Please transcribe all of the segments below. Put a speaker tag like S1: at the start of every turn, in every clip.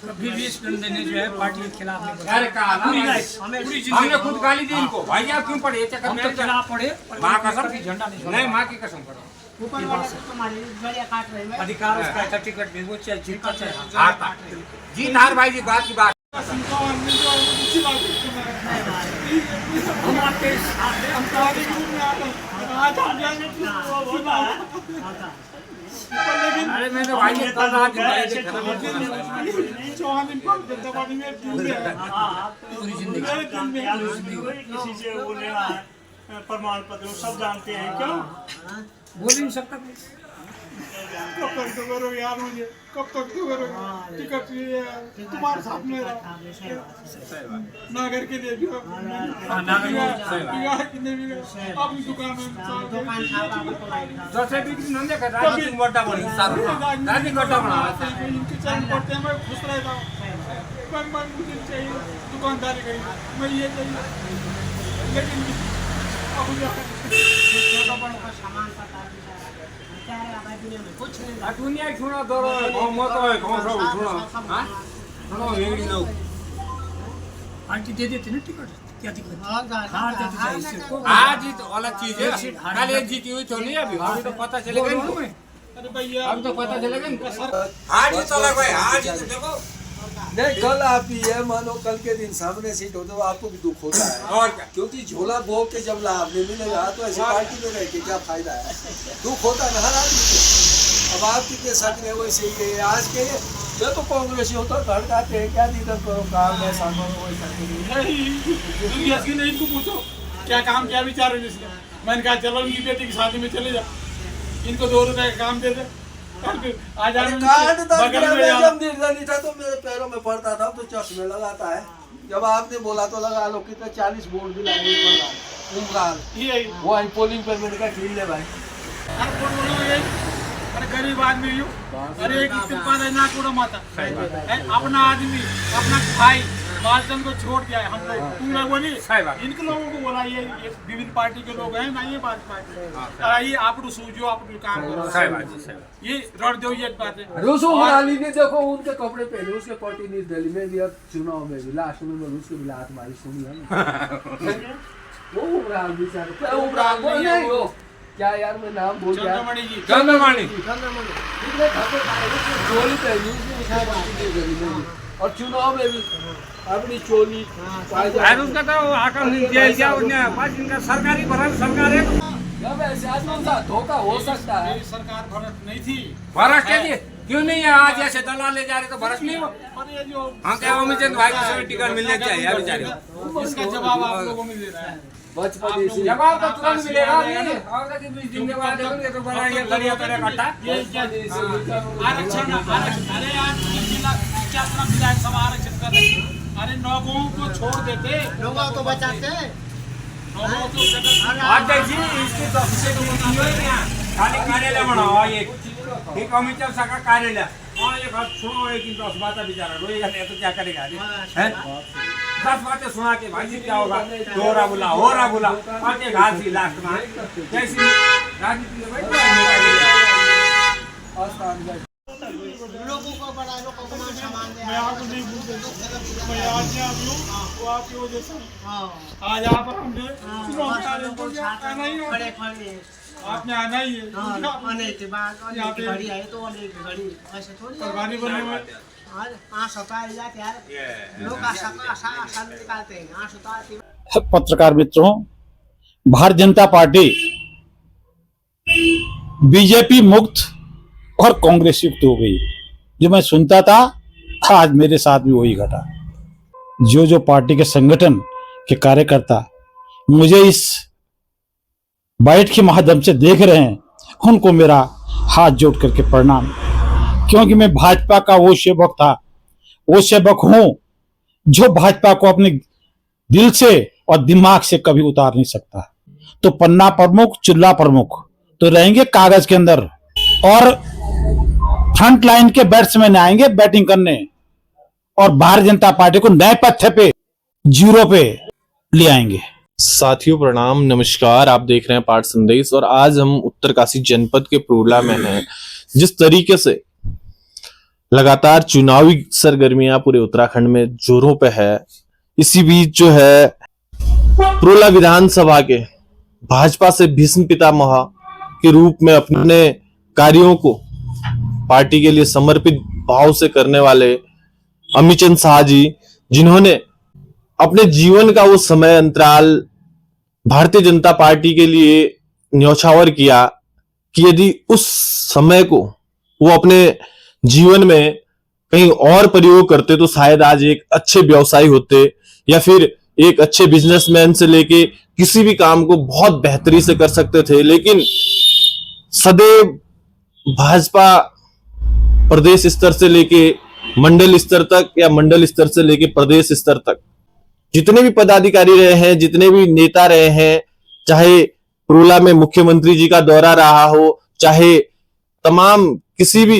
S1: कभी भी इस बंदे ने जो है पार्टी के खिलाफ नहीं बोला।
S2: अरे हमने खुद गाली दी इनको, भाई आप क्यों पढ़े?
S1: हम तो खिलाफ पढ़े,
S2: माँ कसम
S1: कभी झंडा नहीं छोड़ा।
S2: नहीं, माँ की कसम करो।
S1: अधिकार उसका है, टिकट भी वो चाहे जीतता चाहे
S2: हारता। जीत हार भाई जी बात की बात।
S1: हम आपके साथ हैं, हम तो आपके साथ हैं।
S2: अरे मैं तो भाई ये कल रात
S1: पूरी जिंदगी
S3: किसी से वो लेना है प्रमाण पत्र सब जानते हैं क्यों?
S1: बोल ही नहीं सकता।
S4: कब तक तो करो यार, मुझे कब तक तो करो? टिकट तुम्हारे साथ में नागर के लिए भी अपनी दुकान में
S2: जैसे बिक्री नंदे कर रहा है गड्ढा बनी सारा राजी गड्ढा बना
S4: इनके चरण पड़ते हैं, मैं खुश रहता हूँ। मैं मुझे चाहिए दुकानदारी करी, मैं ये चाहिए, लेकिन अब
S2: दुनिया छुना दरो मत है कौन सा छुना हां सुनो ये लोग
S1: आंटी दे देते ना टिकट, क्या दिक्कत? हार देते चाहिए इससे को।
S2: आज ही तो अलग चीज है, कल एक जीती हुई तो नहीं, अभी अभी तो पता चलेगा इनको।
S4: अरे भैया
S2: अब तो पता चलेगा इनको। आज ही तो लग भाई, आज ही तो देखो।
S5: नहीं, कल आप ही है, मानो कल के दिन सामने सीट हो तो आपको भी दुख होता है।
S2: और क्या,
S5: क्योंकि झोला भोग के जब लाभ नहीं मिलेगा तो ऐसी पार्टी में रह के क्या फायदा है? दुख होता है ना हर आदमी को। अब आप कितने शक है वैसे ही है। आज के मैं तो कांग्रेसी होता धड़काते हैं, क्या दिक्कत करो काम ऐसा करो वैसा करो।
S4: नहीं, इनको पूछो क्या काम क्या विचार है इसका। मैंने कहा चलो उनकी बेटी की शादी में चले जाओ, इनको 2 रुपए का काम दे दे। आज
S5: था तो मेरे पैरों में पड़ता था, तो चश्मे लगाता है। जब आपने बोला तो लगा लो, कितने 40 वोट भी लगे उमरान वो पोलिंग पर मैंने कहा ठीक है भाई।
S4: अरे गरीब आदमी हूँ, अरे एक ना कूड़ा माता अपना आदमी अपना भाई बालचंद को छोड़ दिया है। हम लोग तुम लोगों ने इनके लोगों को बोला ये विभिन्न पार्टी के लोग हैं ना, ये बात ये आप सूझो आप काम करो, ये रट दो, ये बात है।
S5: रूसो मनाली ने देखो उनके कपड़े पहने, उसके पार्टी ने दिल्ली में भी अब चुनाव में भी लास्ट में उसके भी लात मारी सुनी है ना। वो उमरान बेचारे नहीं वो क्या यार, मैं नाम भूल गया।
S2: चंद्रमणि
S5: चोली पहनी और चुनाव में भी अपनी चोली
S2: उसका तो आकर नहीं दिया इनका सरकारी भरत सरकार है।
S5: धोखा हो सकता है।
S4: सरकार भरत नहीं थी,
S2: भरत के लिए क्यों नहीं है? आज ऐसे दलाल ले जा रहे तो भरत नहीं हो। हम क्या अमिचंद भाई को टिकट मिलने चाहिए बेचारे,
S4: इसका जवाब आप लोगों को मिल रहा है।
S5: बचपन
S2: जवाब तो तुरंत मिलेगा नहीं, और 20 दिन के बाद देखोगे तो बड़ा ये लड़िया तेरे इकट्ठा
S4: ये क्या आरक्षण अरे यार 50 विधानसभा आरक्षित कर रहे, अरे 9 को छोड़ देते, 9 तो बचाते।
S2: इसकी तो खाली कार्यालय बनाओ, ये ठीक अमिचर शाखा कार्यालय और एक सुनो, एक 10 बातें बेचारा रोएगा नहीं तो क्या करेगा? 10 बातें सुना के भाई जी क्या होगा? हो रहा बोला आके घास ही लास्ट में कैसी राजनीति में भाई
S4: लोगों को बड़ा लोगों को सामान दे। मैं आपको नहीं भूलते, मैं आज यहाँ भी हूँ, वो आपकी वजह से आज आप हमने आपने आना ही है।
S6: आने के बाद घड़ी आए तो अनेक घड़ी ऐसे थोड़ी
S4: गाड़ी बनने में
S6: लोग आशा निकालते हैं।
S7: पत्रकार मित्रों, भारतीय जनता पार्टी बीजेपी मुक्त और कांग्रेस युक्त हो गई। जो मैं सुनता था आज मेरे साथ भी वही घटा। जो पार्टी के संगठन के कार्यकर्ता मुझे इस बाइट के माध्यम से देख रहे हैं, उनको मेरा हाथ जोड़ करके प्रणाम, क्योंकि मैं भाजपा का वो सेवक था, वो सेवक हूं जो भाजपा को अपने दिल से और दिमाग से कभी उतार नहीं सकता। तो पन्ना प्रमुख चिल्ला प्रमुख तो रहेंगे कागज के अंदर, और फ्रंट लाइन के बैट्समैन आएंगे बैटिंग करने, और भारतीय जनता पार्टी को नए पत्थे पे 0 पे ले आएंगे।
S8: साथियों प्रणाम, नमस्कार। आप देख रहे हैं पाठ संदेश और आज हम उत्तरकाशी जनपद के प्रोला में हैं। जिस तरीके से लगातार चुनावी सरगर्मियां पूरे उत्तराखंड में जोरों पे है। इसी बीच जो है प्रोला विधानसभा के भाजपा से भीष्म पितामह के रूप में अपने कार्यों को पार्टी के लिए समर्पित भाव से करने वाले अमीचंद शाह जी, जिन्होंने अपने जीवन का वो समय अंतराल भारतीय जनता पार्टी के लिए न्यौछावर किया कि यदि उस समय को वो अपने जीवन में कहीं और प्रयोग करते तो शायद आज एक अच्छे व्यवसायी होते या फिर एक अच्छे बिजनेसमैन से लेके किसी भी काम को बहुत बेहतरी से कर सकते थे। लेकिन सदैव भाजपा प्रदेश स्तर से लेके मंडल स्तर तक या मंडल स्तर से लेके प्रदेश स्तर तक जितने भी पदाधिकारी रहे हैं, जितने भी नेता रहे हैं, चाहे प्रोला में मुख्यमंत्री जी का दौरा रहा हो, चाहे तमाम किसी भी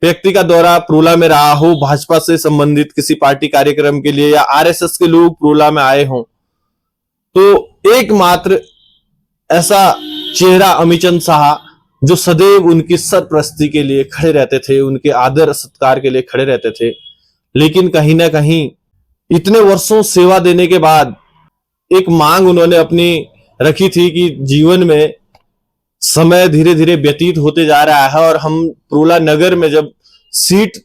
S8: व्यक्ति का दौरा प्रोला में रहा हो भाजपा से संबंधित किसी पार्टी कार्यक्रम के लिए, या आरएसएस के लोग प्रोला में आए हों, तो एकमात्र ऐसा चेहरा अमीचंद शाह जो सदैव उनकी सरप्रस्ती के लिए खड़े रहते थे, उनके आदर सत्कार के लिए खड़े रहते थे। लेकिन कहीं ना कहीं इतने वर्षों सेवा देने के बाद एक मांग उन्होंने अपनी रखी थी कि जीवन में समय धीरे धीरे व्यतीत होते जा रहा है और हम प्रोला नगर में जब सीट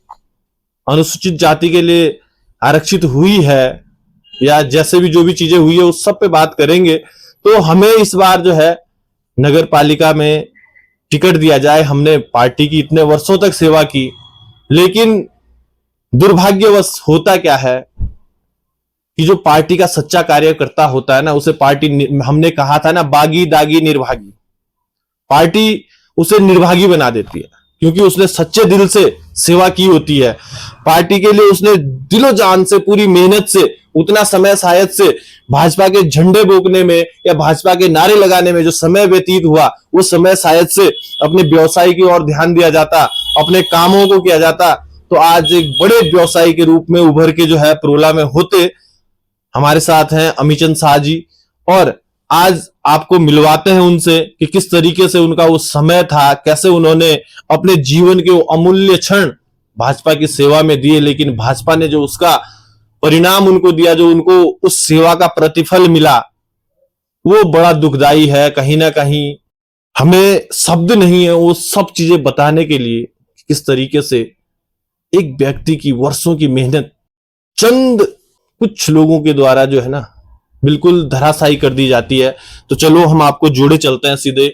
S8: अनुसूचित जाति के लिए आरक्षित हुई है या जैसे भी जो भी चीजें हुई है उस सब पे बात करेंगे, तो हमें इस बार जो है नगर पालिका में टिकट दिया जाए। हमने पार्टी की इतने वर्षों तक सेवा की, लेकिन दुर्भाग्यवश होता क्या है कि जो पार्टी का सच्चा कार्यकर्ता होता है ना, उसे पार्टी, हमने कहा था ना, बागी दागी निर्भागी, पार्टी उसे निर्भागी बना देती है क्योंकि उसने सच्चे दिल से सेवा की होती है। पार्टी के लिए उसने दिलो जान से, पूरी मेहनत से, उतना समय शायद से भाजपा के झंडे बोकने में या भाजपा के नारे लगाने में जो समय व्यतीत हुआ, वो समय शायद से अपने व्यवसाय की ओर ध्यान दिया जाता, अपने कामों को किया जाता, तो आज एक बड़े व्यवसायी के रूप में उभर के जो है प्रोला में होते। हमारे साथ हैं अमीचंद शाह जी, और आज आपको मिलवाते हैं उनसे कि किस तरीके से उनका वो समय था, कैसे उन्होंने अपने जीवन के वो अमूल्य क्षण भाजपा की सेवा में दिए, लेकिन भाजपा ने जो उसका परिणाम उनको दिया, जो उनको उस सेवा का प्रतिफल मिला, वो बड़ा दुखदाई है। कहीं ना कहीं हमें शब्द नहीं है वो सब चीजें बताने के लिए किस तरीके से एक व्यक्ति की वर्षों की मेहनत चंद कुछ लोगों के द्वारा जो है ना बिल्कुल धराशायी कर दी जाती है। तो चलो हम आपको जोड़े चलते हैं सीधे।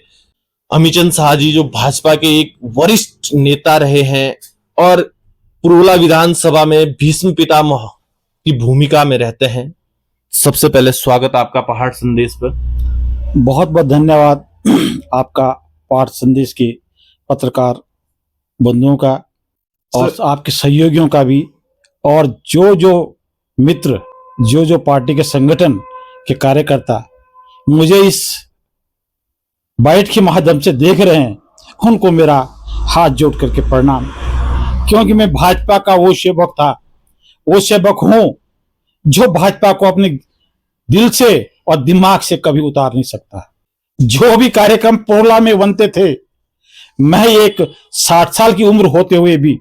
S8: अमीचंद शाह जी जो भाजपा के एक वरिष्ठ नेता रहे हैं और प्रोला विधानसभा में भीष्म पितामह की भूमिका में रहते हैं। सबसे पहले स्वागत आपका पहाड़ संदेश पर।
S7: बहुत बहुत धन्यवाद आपका पहाड़ संदेश के पत्रकार बंधुओं का और आपके सहयोगियों का भी, और जो मित्र, जो पार्टी के संगठन के कार्यकर्ता मुझे इस बाइट के माध्यम से देख रहे हैं, उनको मेरा हाथ जोड़ करके प्रणाम। क्योंकि मैं भाजपा का वो सेवक था, वो सेवक हूं जो भाजपा को अपने दिल से और दिमाग से कभी उतार नहीं सकता। जो भी कार्यक्रम प्रोला में बनते थे, मैं एक 60 साल की उम्र होते हुए भी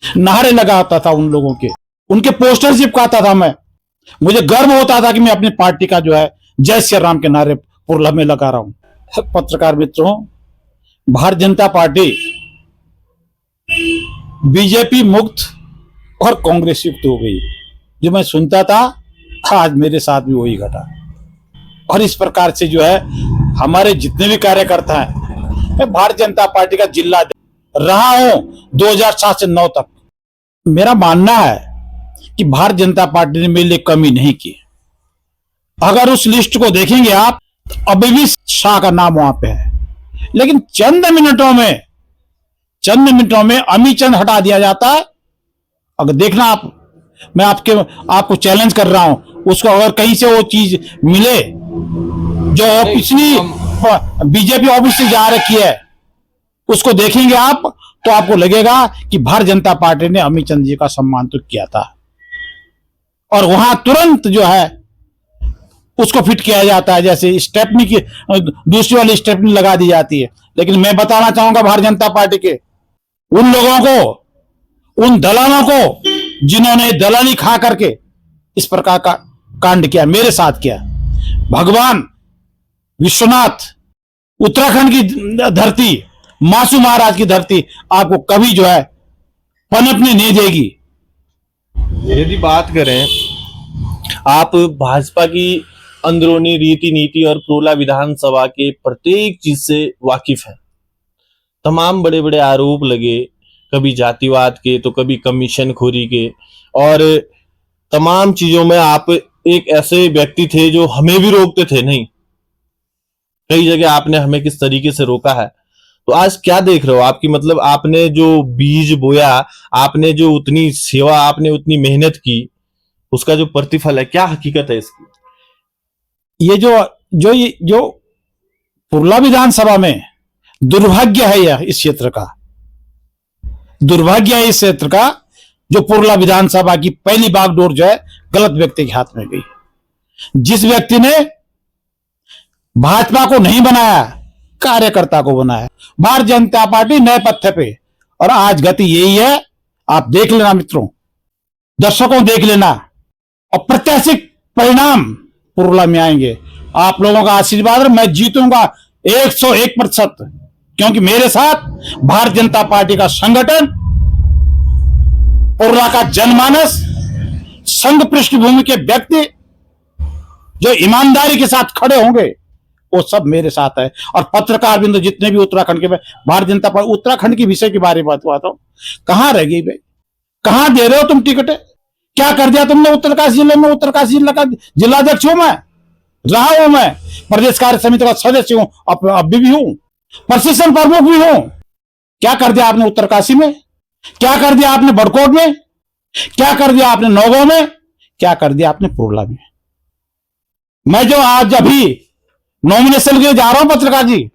S7: नारे लगाता था उन लोगों के, उनके पोस्टर चिपकाता था मैं। मुझे गर्व होता था कि मैं अपनी पार्टी का जो है जय श्री राम के नारे प्रोला में लगा रहा हूं। पत्रकार मित्रों, भारतीय जनता पार्टी बीजेपी मुक्त और कांग्रेस युक्त हो गई। जो मैं सुनता था आज मेरे साथ भी वही घटा। और इस प्रकार से जो है हमारे जितने भी कार्यकर्ता हैं, मैं भारतीय जनता पार्टी का जिला रहा हूं 2007 से 9 तक। मेरा मानना है कि भारतीय जनता पार्टी ने मेरे लिए कमी नहीं की। अगर उस लिस्ट को देखेंगे आप, तो अभी भी शाह का नाम वहां पे है, लेकिन चंद मिनटों में अमीचंद हटा दिया जाता है। अगर देखना आप, मैं आपको चैलेंज कर रहा हूं, उसको अगर कहीं से वो चीज मिले जो पिछली बीजेपी ऑफिस से जा रखी है, उसको देखेंगे आप, तो आपको लगेगा कि भारतीय जनता पार्टी ने अमीचंद जी का सम्मान तो किया था। और वहां तुरंत जो है उसको फिट किया जाता है, जैसे स्टेपनी की दूसरी वाली स्टेपनी लगा दी जाती है। लेकिन मैं बताना चाहूंगा भारतीय जनता पार्टी के उन लोगों को उन दलालों को जिन्होंने दलाली खा करके इस प्रकार का कांड किया, मेरे साथ किया। भगवान विश्वनाथ, उत्तराखंड की धरती, मासू महाराज की धरती आपको कभी जो है पनपने नहीं देगी।
S8: यदि बात करें, आप भाजपा की अंदरूनी रीति नीति और प्रोला विधानसभा के प्रत्येक चीज से वाकिफ है। तमाम बड़े बड़े आरोप लगे, कभी जातिवाद के तो कभी कमीशन खोरी के, और तमाम चीजों में आप एक ऐसे व्यक्ति थे जो हमें भी रोकते थे नहीं। कई जगह आपने हमें किस तरीके से रोका है। तो आज क्या देख रहे हो आपकी, मतलब आपने जो बीज बोया, आपने जो उतनी सेवा, आपने उतनी मेहनत की, उसका जो प्रतिफल है, क्या हकीकत है इसकी?
S7: ये जो पुरला विधानसभा में दुर्भाग्य है, यह इस क्षेत्र का दुर्भाग्य है, इस क्षेत्र का, जो पुरला विधानसभा की पहली बागडोर जो है गलत व्यक्ति के हाथ में गई। जिस व्यक्ति ने भाजपा को नहीं बनाया, कार्यकर्ता को बनाया, भारतीय जनता पार्टी नए पत्थे पे, और आज गति यही है। आप देख लेना मित्रों, दर्शकों देख लेना, और प्रत्याशित परिणाम पुरला में आएंगे। आप लोगों का आशीर्वाद है, मैं जीतूंगा 101%, क्योंकि मेरे साथ भारतीय जनता पार्टी का संगठन, पुरला का जनमानस, संघ पृष्ठभूमि के व्यक्ति जो ईमानदारी के साथ खड़े होंगे, वो सब मेरे साथ है। और पत्रकार बिंदु जितने भी उत्तराखंड के, भारतीय जनता पार्टी उत्तराखंड की विषय के बारे में बात हुआ तो कहां रह गई भाई? कहां दे रहे हो तुम टिकट? क्या कर दिया तुमने उत्तरकाशी जिले में? उत्तरकाशी जिला का जिलाध्यक्ष हूं मैं, रहा हूं मैं, प्रदेश कार्य समिति का सदस्य हूं, अभी भी हूं, प्रशिक्षण प्रमुख भी हूं। क्या कर दिया आपने उत्तरकाशी में? क्या कर दिया आपने बड़कोट में? क्या कर दिया आपने नौगांव में? क्या कर दिया आपने पुरला में? मैं जो आज अभी नॉमिनेशन के लिए जा रहा हूं पत्रकार जी,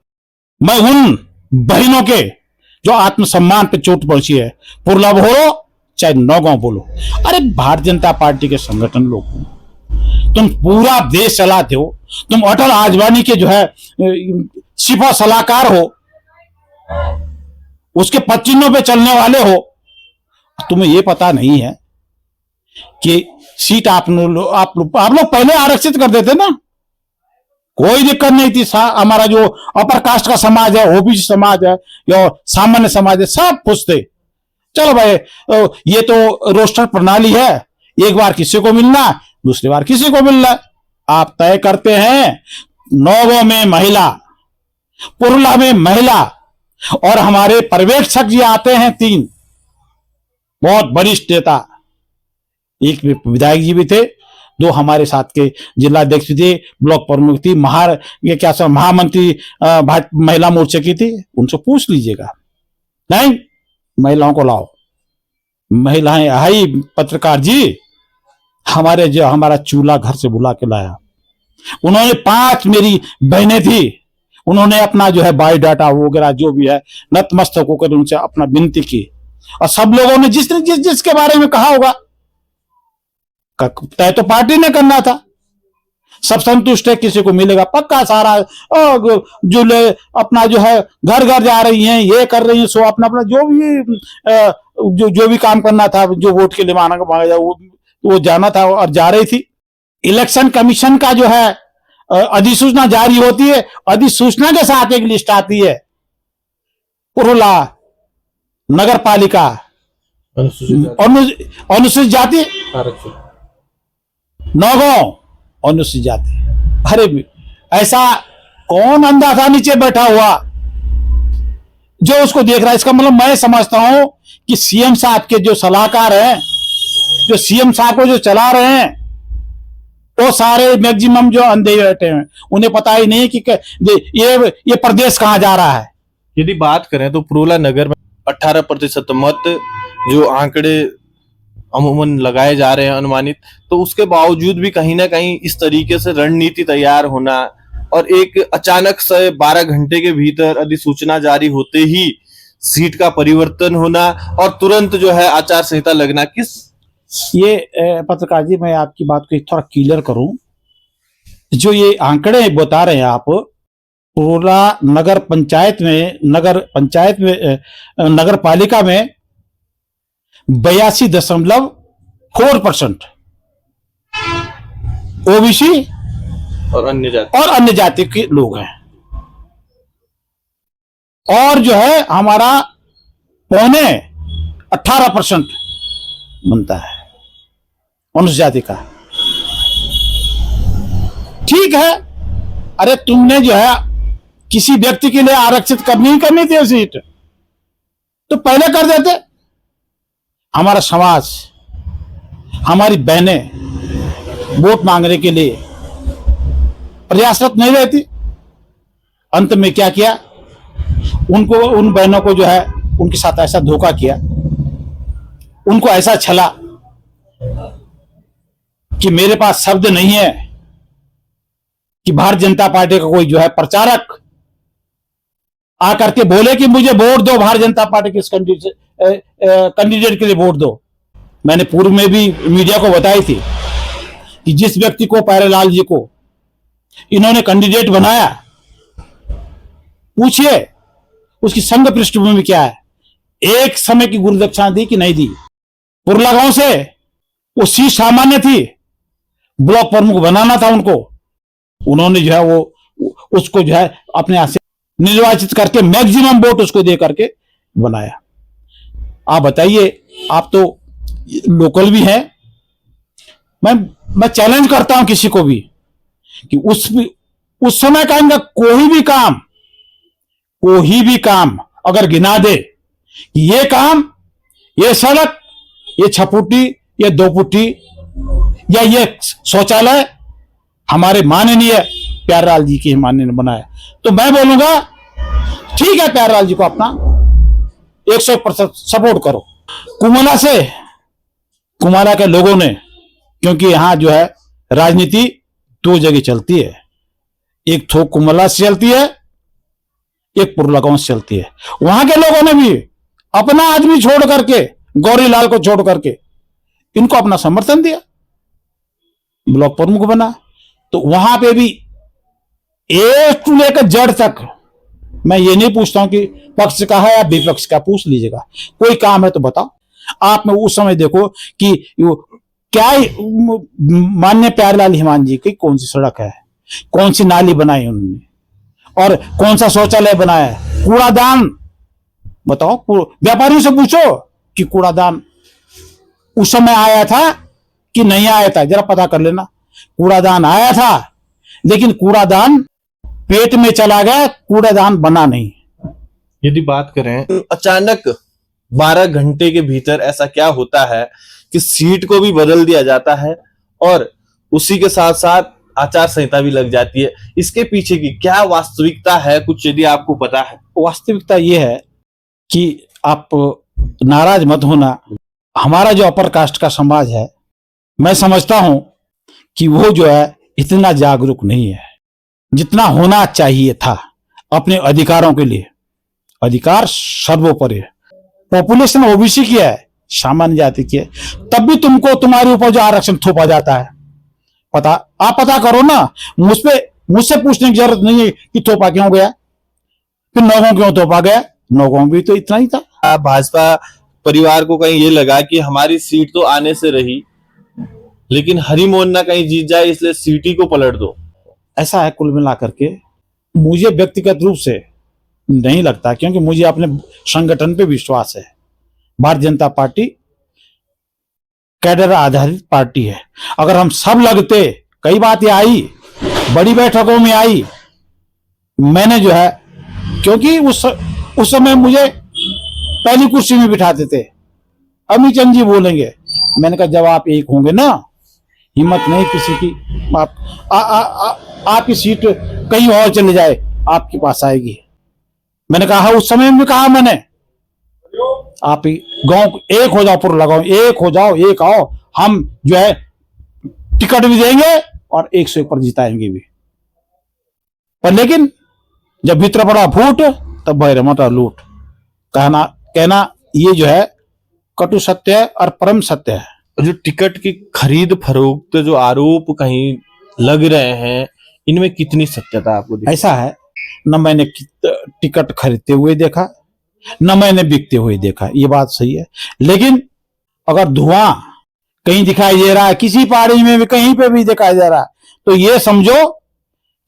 S7: मैं उन बहनों के जो आत्मसम्मान पे चोट पहुंची है, पुरला बोलो चाहे नौगांव बोलो, अरे भारतीय जनता पार्टी के संगठन लोग हो, तुम पूरा देश चलाते हो, तुम अटल आजवानी के जो है सिपा सलाहकार हो, उसके पच्चीनों पे चलने वाले हो। तुम्हें यह पता नहीं है कि सीट आप लोग पहले आरक्षित कर देते ना, कोई दिक्कत नहीं थी। हमारा जो अपर कास्ट का समाज है, ओबीसी समाज है या सामान्य समाज है, सब पूछते चलो भाई ये तो रोस्टर प्रणाली है, एक बार किसी को मिलना, दूसरी बार किसी को मिलना। आप तय करते हैं, नौगांव में महिला, पुरला में महिला, और हमारे पर्यवेक्षक जी आते हैं 3 बहुत वरिष्ठ नेता, एक विधायक जी भी थे, 2 हमारे साथ के जिलाध्यक्ष थे, ब्लॉक प्रमुख थी, महामंत्री महिला मोर्चे की थी, उनसे पूछ लीजिएगा। नहीं, महिलाओं को लाओ, महिलाएं आई। पत्रकार जी हमारा चूल्हा घर से बुला के लाया, उन्होंने 5 मेरी बहनें थी, उन्होंने अपना जो है बायोडाटा वगैरह जो भी है नतमस्तक होकर उनसे अपना विनती की, और सब लोगों ने जिसके बारे में कहा होगा, तय तो पार्टी ने करना था। सब संतुष्ट है, किसी को मिलेगा पक्का सारा, जो अपना जो है घर घर जा रही हैं, ये कर रही हैं, सो अपना अपना जो भी काम करना था, जो वोट के लिए मांगा वो जाना था और जा रही थी। इलेक्शन कमीशन का जो है अधिसूचना जारी होती है, अधिसूचना के साथ एक लिस्ट आती है, पुरला नगर पालिका अनुसूचित जाति, नौगांव अनुसूचित जाति। अरे ऐसा कौन अंधा था नीचे बैठा हुआ जो उसको देख रहा है? इसका मतलब मैं समझता हूं कि सीएम साहब के जो सलाहकार हैं, जो सीएम साहब को जो चला रहे हैं, वो सारे मैक्सिमम जो अंधे बैठे हैं, उन्हें पता ही नहीं कि ये प्रदेश कहां जा रहा है।
S8: यदि बात करें तो पुरला नगर में 18% मत जो आंकड़े अमूमन लगाए जा रहे हैं अनुमानित, तो उसके बावजूद भी कहीं ना कहीं इस तरीके से रणनीति तैयार होना और एक अचानक से 12 घंटे के भीतर अधिसूचना जारी होते ही सीट का परिवर्तन होना और तुरंत जो है आचार संहिता लगना, किस
S7: ये पत्रकार जी मैं आपकी बात को थोड़ा क्लियर करूं, जो ये आंकड़े बता रहे हैं आप, पुरला नगर पंचायत में नगर पालिका में 82.4% ओबीसी
S8: और अन्य
S7: जाति के लोग हैं। और जो है हमारा 18% बनता है अनुसूचित जाति का। ठीक है, अरे तुमने जो है किसी व्यक्ति के लिए आरक्षित करनी थी सीट तो पहले कर देते। हमारा समाज, हमारी बहनें वोट मांगने के लिए प्रयासरत नहीं रहती। अंत में क्या किया, उनको, उन बहनों को जो है उनके साथ ऐसा धोखा किया, उनको ऐसा छला कि मेरे पास शब्द नहीं है कि भारतीय जनता पार्टी का कोई जो है प्रचारक आकर के बोले कि मुझे वोट दो, भारतीय जनता पार्टी के इस कैंडिडेट के लिए वोट दो। मैंने पूर्व में भी मीडिया को बताई थी कि जिस व्यक्ति को, प्यारेलाल जी को इन्होंने कैंडिडेट बनाया, पूछिए उसकी संघ पृष्ठभूमि क्या है, एक समय की गुरुदक्षिणा दी कि नहीं दी। पुरला गांव से वो सीट सामान्य थी, ब्लॉक प्रमुख बनाना था उनको, उन्होंने जो है वो उसको जो है अपने यहां से निर्वाचित करके मैक्सिमम वोट उसको दे करके बनाया। आप बताइए, आप तो लोकल भी हैं, मैं चैलेंज करता हूं किसी को भी कि उस समय का इनका कोई भी काम अगर गिना दे कि ये काम, ये सड़क, ये 6 फुटी, ये 2 फुटी या ये शौचालय हमारे माननीय प्यारेलाल जी के माननीय ने बनाया, तो मैं बोलूंगा ठीक है, प्यारेलाल जी को अपना 100% सपोर्ट करो। कुमाला के लोगों ने, क्योंकि यहां जो है राजनीति 2 जगह चलती है, एक थोक कुमाला से चलती है, एक पुरला गांव से चलती है। वहां के लोगों ने भी अपना आदमी छोड़ करके, गौरीलाल को छोड़ करके इनको अपना समर्थन दिया, ब्लॉक प्रमुख बना। तो वहां पे भी एक टू लेकर जड़ तक मैं ये नहीं पूछता हूं कि पक्ष का है या विपक्ष का, पूछ लीजिएगा, कोई काम है तो बताओ। आप में उस समय देखो कि क्या माननीय प्यारेलाल हिमान जी की कौन सी सड़क है, कौन सी नाली बनाई उन्होंने, और कौन सा शौचालय बनाया है, कूड़ादान बताओ। व्यापारियों से पूछो कि कूड़ादान उस समय आया था कि नहीं आया था, जरा पता कर लेना। कूड़ादान आया था, लेकिन कूड़ादान पेट में चला गया, कूड़ादान बना नहीं।
S8: यदि बात करें, अचानक 12 घंटे के भीतर ऐसा क्या होता है कि सीट को भी बदल दिया जाता है और उसी के साथ साथ आचार संहिता भी लग जाती है। इसके पीछे की क्या वास्तविकता है, कुछ यदि आपको पता है?
S7: वास्तविकता यह है कि आप नाराज मत होना, हमारा जो अपर कास्ट का समाज है, मैं समझता हूं कि वो जो है इतना जागरूक नहीं है जितना होना चाहिए था अपने अधिकारों के लिए। अधिकार सर्वोपरि है। पॉपुलेशन ओबीसी की है, सामान्य जाति की है, तब भी तुमको तुम्हारे ऊपर जो आरक्षण थोपा जाता है, आप पता करो ना। मुझसे पूछने की जरूरत नहीं है कि थोपा क्यों गया, फिर नौगों क्यों थोपा गया, नौगों भी तो इतना ही था।
S8: भाजपा परिवार को कहीं ये लगा कि हमारी सीट तो आने से रही, लेकिन हरी मोहन ना कहीं जीत जाए, इसलिए सीट ही को पलट दो।
S7: ऐसा है कुल मिलाकर के। मुझे व्यक्तिगत रूप से नहीं लगता, क्योंकि मुझे अपने संगठन पे विश्वास है। भारतीय जनता पार्टी कैडर आधारित पार्टी है। अगर हम सब लगते, कई बातें आई, बड़ी बैठकों में आई, मैंने जो है, क्योंकि उस समय मुझे पहली कुर्सी में बिठाते थे, अमित चंद जी बोलेंगे, मैंने कहा जब आप एक होंगे ना, हिम्मत नहीं किसी की, आपकी सीट कहीं और चले जाए, आपके पास आएगी। मैंने कहा उस समय में कहा मैंने, आप ही गांव एक हो जाओ, पुर लगाओ, एक हो जाओ, एक आओ, हम जो है टिकट भी देंगे और 101 पर जिताएंगे भी। पर लेकिन जब भीतर पड़ा फूट, तब भैर मटा लूट। कहना ये जो है कटु सत्य है और परम सत्य है।
S8: जो टिकट की खरीद फरोख्त जो आरोप कहीं लग रहे हैं, इनमें कितनी सत्यता आपको दिखती?
S7: ऐसा है, न मैंने टिकट खरीदते हुए देखा, न मैंने बिकते हुए देखा, ये बात सही है। लेकिन अगर धुआं कहीं दिखाई दे रहा है, किसी पहाड़ी में भी कहीं पे भी दिखाई दे रहा है, तो ये समझो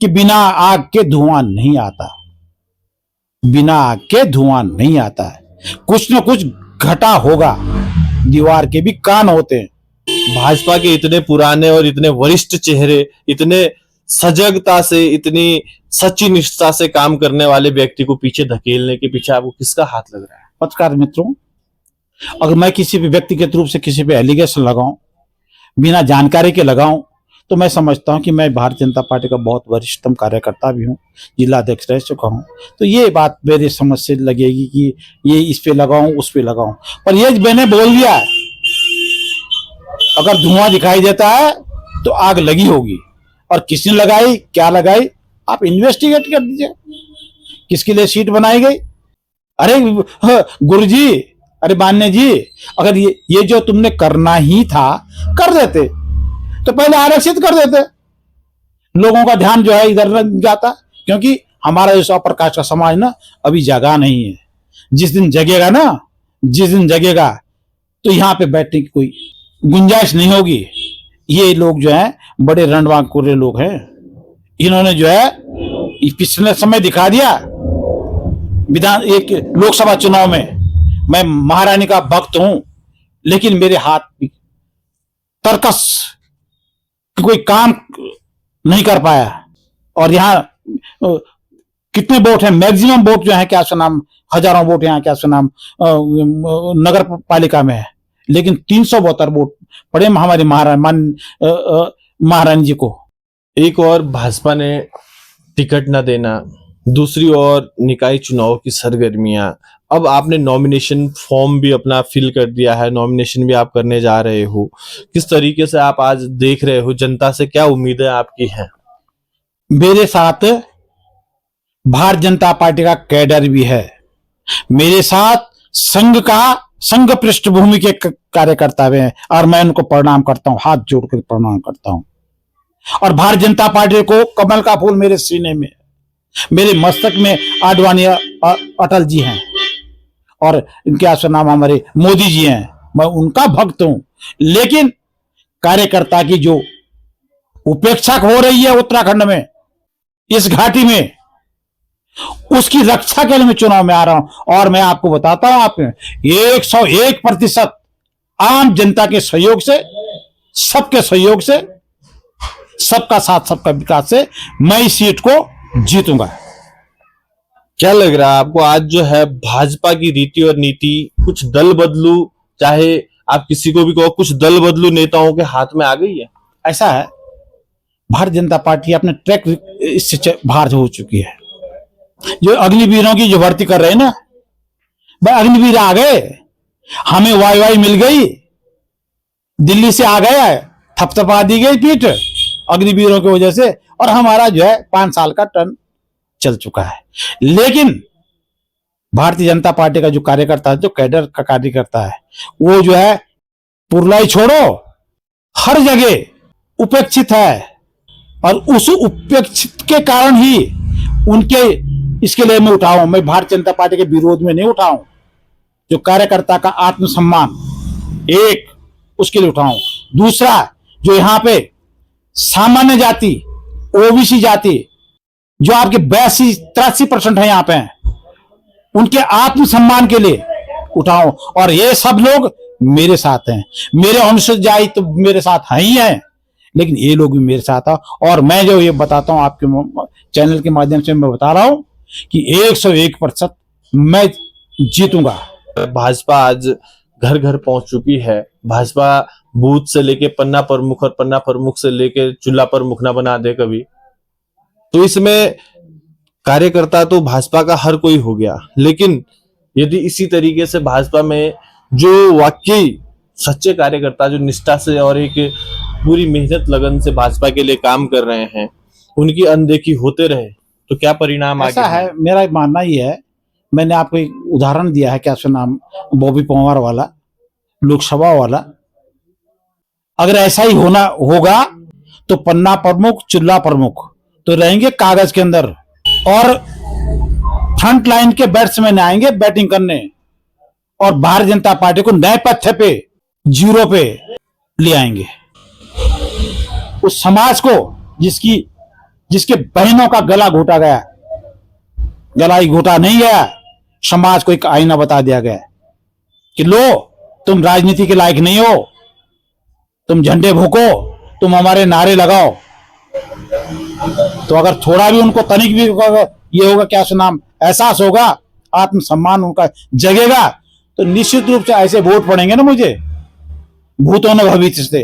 S7: कि बिना आग के धुआं नहीं आता, बिना आग के धुआं नहीं आता है। कुछ न कुछ घटा होगा, दीवार के भी कान होते हैं।
S8: भाजपा के इतने पुराने और इतने वरिष्ठ चेहरे, इतने सजगता से, इतनी सच्ची निष्ठा से काम करने वाले व्यक्ति को पीछे धकेलने के पीछे आपको किसका हाथ लग रहा है?
S7: पत्रकार मित्रों, अगर मैं किसी भी व्यक्तिगत रूप से किसी पे एलिगेशन लगाऊं, बिना जानकारी के लगाऊं, तो मैं समझता हूं कि मैं भारतीय जनता पार्टी का बहुत वरिष्ठतम कार्यकर्ता भी हूं, जिला अध्यक्ष रह चुका हूं। तो ये बात मेरी समझ से लगेगी कि ये इस पे लगाऊं, उस पे लगाऊं, पर ये मैंने बोल दिया है, अगर धुआं दिखाई देता है तो आग लगी होगी, और किसने लगाई, क्या लगाई, आप इन्वेस्टिगेट कर दीजिए, किसके लिए सीट बनाई गई। अरे गुरुजी, अरे मान्य जी, अगर ये जो तुमने करना ही था कर देते तो पहले आरक्षित कर देते, लोगों का ध्यान जो है इधर न जाता, क्योंकि हमारा जो प्रकाश का समाज ना अभी जगा नहीं है। जिस दिन जगेगा ना, जिस दिन जगेगा तो यहाँ पे बैठने की कोई गुंजाइश नहीं होगी। ये लोग जो है बड़े रणबांकुरे लोग हैं, इन्होंने जो है पिछले समय दिखा दिया। एक लोकसभा चुनाव में मैं महारानी का भक्त हूं, लेकिन मेरे हाथ तरकस कोई काम नहीं कर पाया, और यहाँ कितने वोट हैं, मैक्सिमम वोट जो है क्या उसका नाम, हजारों वोट यहाँ क्या उसका नाम नगर पालिका में है, लेकिन 372 वोट पड़े हमारी महारानी जी को।
S8: एक और भाजपा ने टिकट न देना, दूसरी ओर निकाय चुनाव की सरगर्मियां, अब आपने नॉमिनेशन फॉर्म भी अपना फिल कर दिया है, नॉमिनेशन भी आप करने जा रहे हो, किस तरीके से आप आज देख रहे हो, जनता से क्या उम्मीदें आपकी हैं?
S7: मेरे साथ भारतीय जनता पार्टी का कैडर भी है, मेरे साथ संघ पृष्ठभूमि के कार्यकर्ता भी हैं, और मैं उनको प्रणाम करता हूं, हाथ जोड़कर प्रणाम करता हूं। और भारतीय जनता पार्टी को कमल का फूल मेरे सीने में, मेरे मस्तक में आडवाणी अटल जी हैं, और इनके आसपास नाम हमारे मोदी जी हैं, मैं उनका भक्त हूं। लेकिन कार्यकर्ता की जो उपेक्षा हो रही है उत्तराखंड में, इस घाटी में, उसकी रक्षा के लिए मैं चुनाव में आ रहा हूं। और मैं आपको बताता हूं, आप 101% आम जनता के सहयोग से, सबके सहयोग से, सबका साथ सबका विकास से मैं इस सीट को जीतूंगा।
S8: क्या लग रहा है आपको आज जो है भाजपा की रीति और नीति, कुछ दल बदलू, चाहे आप किसी को भी कहो, कुछ दल बदलू नेताओं के हाथ में आ गई है?
S7: ऐसा है, भारतीय जनता पार्टी अपने ट्रैक इससे बाहर हो चुकी है। जो अग्निवीरों की जो भर्ती कर रहे हैं ना, भाई अग्निवीर आ गए, हमें वाई मिल गई, दिल्ली से आ गया, थपथपा दी गई पीठ अग्निवीरों की वजह से, और हमारा जो है 5 साल का टर्न चल चुका है। लेकिन भारतीय जनता पार्टी का जो कार्यकर्ता है, जो कैडर का कार्यकर्ता है, वो जो है पुरलाई छोड़ो, हर जगह उपेक्षित है, और उस उपेक्षित के कारण ही उनके इसके लिए मैं उठाऊं, मैं भारतीय जनता पार्टी के विरोध में नहीं उठाऊं, जो कार्यकर्ता का आत्मसम्मान, एक उसके लिए उठाऊं। दूसरा, जो यहाँ पे सामान्य जाति, ओबीसी जाति, जो आपके 82-83% है यहाँ पे, उनके आत्मसम्मान के लिए उठाऊं। और ये सब लोग मेरे साथ हैं, मेरे अनुसूचित जाति तो मेरे साथ हैं ही हैं, लेकिन ये लोग भी मेरे साथ हैं। और मैं जो ये बताता हूं आपके चैनल के माध्यम से, मैं बता रहा हूं कि 101% मैं जीतूंगा।
S8: भाजपा आज घर घर पहुंच चुकी है, भाजपा बूथ से लेके पन्ना प्रमुख और पन्ना प्रमुख से लेके चूल्हा प्रमुख ना बना दे कभी, तो इसमें कार्यकर्ता तो भाजपा का हर कोई हो गया। लेकिन यदि इसी तरीके से भाजपा में जो वाकई सच्चे कार्यकर्ता, जो निष्ठा से और एक पूरी मेहनत लगन से भाजपा के लिए काम कर रहे हैं, उनकी अनदेखी होते रहे, तो क्या परिणाम आगे?
S7: ऐसा है, मेरा मानना ही है, मैंने आपको एक उदाहरण दिया है, क्या उसका नाम, बॉबी पंवार वाला, लोकसभा वाला। अगर ऐसा ही होगा तो पन्ना प्रमुख, चूल्हा प्रमुख तो रहेंगे कागज के अंदर, और फ्रंट लाइन के बैट्समैन आएंगे बैटिंग करने, और भारतीय जनता पार्टी को नए पथ पे जीरो पे ले आएंगे। उस समाज को जिसके बहनों का गला घोटा गया, गला ही घोटा नहीं गया, समाज को एक आईना बता दिया गया कि लो तुम राजनीति के लायक नहीं हो, तुम झंडे भोंको, तुम हमारे नारे लगाओ। तो अगर थोड़ा भी उनको तनिक भी ये होगा, क्या सुनाम, एहसास होगा, आत्मसम्मान उनका जगेगा, तो निश्चित रूप से ऐसे वोट पड़ेंगे ना मुझे, भूतों ने भविष्य से,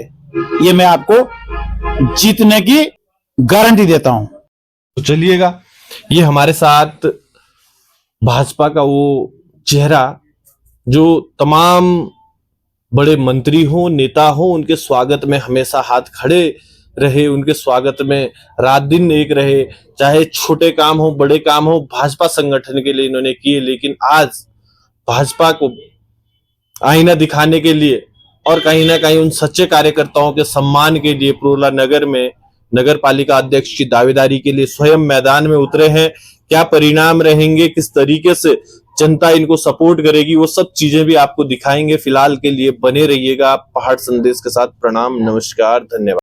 S7: ये मैं आपको जीतने की गारंटी देता हूं।
S8: तो चलिएगा, ये हमारे साथ भाजपा का वो चेहरा जो तमाम बड़े मंत्री हो, नेता हो, उनके स्वागत में हमेशा हाथ खड़े रहे, उनके स्वागत में रात दिन एक रहे, चाहे छोटे काम हो बड़े काम हो, भाजपा संगठन के लिए इन्होंने किए। लेकिन आज भाजपा को आईना दिखाने के लिए और कहीं ना कहीं उन सच्चे कार्यकर्ताओं के सम्मान के लिए प्रोला नगर में नगर पालिका अध्यक्ष की दावेदारी के लिए स्वयं मैदान में उतरे हैं। क्या परिणाम रहेंगे, किस तरीके से जनता इनको सपोर्ट करेगी, वो सब चीजें भी आपको दिखाएंगे। फिलहाल के लिए बने रहिएगा पहाड़ संदेश के साथ। प्रणाम, नमस्कार, धन्यवाद।